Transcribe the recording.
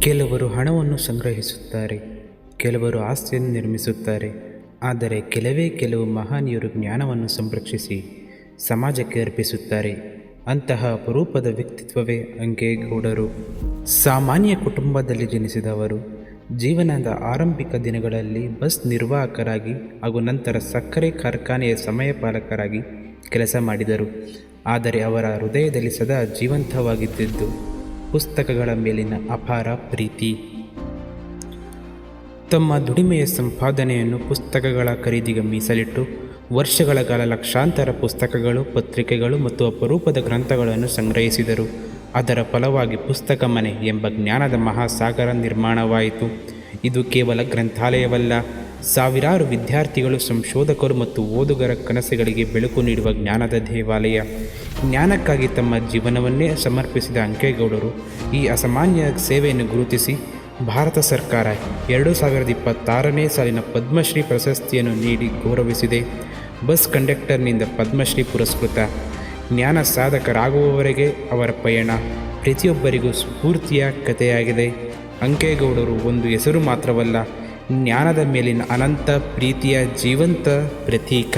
ಕೆಲವರು ಹಣವನ್ನು ಸಂಗ್ರಹಿಸುತ್ತಾರೆ, ಕೆಲವರು ಆಸ್ತಿಯನ್ನು ನಿರ್ಮಿಸುತ್ತಾರೆ. ಆದರೆ ಕೆಲವು ಮಹನೀಯರು ಜ್ಞಾನವನ್ನು ಸಂರಕ್ಷಿಸಿ ಸಮಾಜಕ್ಕೆ ಅರ್ಪಿಸುತ್ತಾರೆ. ಅಂತಹ ಅಪರೂಪದ ವ್ಯಕ್ತಿತ್ವವೇ ಅಂಕೇಗೌಡರು. ಸಾಮಾನ್ಯ ಕುಟುಂಬದಲ್ಲಿ ಜನಿಸಿದವರು. ಜೀವನದ ಆರಂಭಿಕ ದಿನಗಳಲ್ಲಿ ಬಸ್ ನಿರ್ವಾಹಕರಾಗಿ ಹಾಗೂ ನಂತರ ಸಕ್ಕರೆ ಕಾರ್ಖಾನೆಯ ಸಮಯಪಾಲಕರಾಗಿ ಕೆಲಸ ಮಾಡಿದರು. ಆದರೆ ಅವರ ಹೃದಯದಲ್ಲಿ ಸದಾ ಜೀವಂತವಾಗಿದ್ದುದು ಪುಸ್ತಕಗಳ ಮೇಲಿನ ಅಪಾರ ಪ್ರೀತಿ. ತಮ್ಮ ದುಡಿಮೆಯ ಸಂಪಾದನೆಯನ್ನು ಪುಸ್ತಕಗಳ ಖರೀದಿಗೆ ಮೀಸಲಿಟ್ಟು ವರ್ಷಗಳ ಕಾಲ ಲಕ್ಷಾಂತರ ಪುಸ್ತಕಗಳು, ಪತ್ರಿಕೆಗಳು ಮತ್ತು ಅಪರೂಪದ ಗ್ರಂಥಗಳನ್ನು ಸಂಗ್ರಹಿಸಿದರು. ಅದರ ಫಲವಾಗಿ ಪುಸ್ತಕ ಮನೆ ಎಂಬ ಜ್ಞಾನದ ಮಹಾಸಾಗರ ನಿರ್ಮಾಣವಾಯಿತು. ಇದು ಕೇವಲ ಗ್ರಂಥಾಲಯವಲ್ಲ, ಸಾವಿರಾರು ವಿದ್ಯಾರ್ಥಿಗಳು, ಸಂಶೋಧಕರು ಮತ್ತು ಓದುಗರ ಕನಸುಗಳಿಗೆ ಬೆಳಕು ನೀಡುವ ಜ್ಞಾನದ ದೇವಾಲಯ. ಜ್ಞಾನಕ್ಕಾಗಿ ತಮ್ಮ ಜೀವನವನ್ನೇ ಸಮರ್ಪಿಸಿದ ಅಂಕೇಗೌಡರು ಈ ಅಸಾಮಾನ್ಯ ಸೇವೆಯನ್ನು ಗುರುತಿಸಿ ಭಾರತ ಸರ್ಕಾರ 2026ನೇ ಸಾಲಿನ ಪದ್ಮಶ್ರೀ ಪ್ರಶಸ್ತಿಯನ್ನು ನೀಡಿ ಗೌರವಿಸಿದೆ. ಬಸ್ ಕಂಡಕ್ಟರ್ನಿಂದ ಪದ್ಮಶ್ರೀ ಪುರಸ್ಕೃತ. ಜ್ಞಾನ ಸಾಧಕರಾಗುವವರೆಗೆ ಅವರ ಪಯಣ ಪ್ರತಿಯೊಬ್ಬರಿಗೂ ಸ್ಫೂರ್ತಿಯ ಕಥೆಯಾಗಿದೆ. ಅಂಕೇಗೌಡರು ಒಂದು ಹೆಸರು ಮಾತ್ರವಲ್ಲ, ಜ್ಞಾನದ ಮೇಲಿನ ಅನಂತ ಪ್ರೀತಿಯ ಜೀವಂತ ಪ್ರತೀಕ.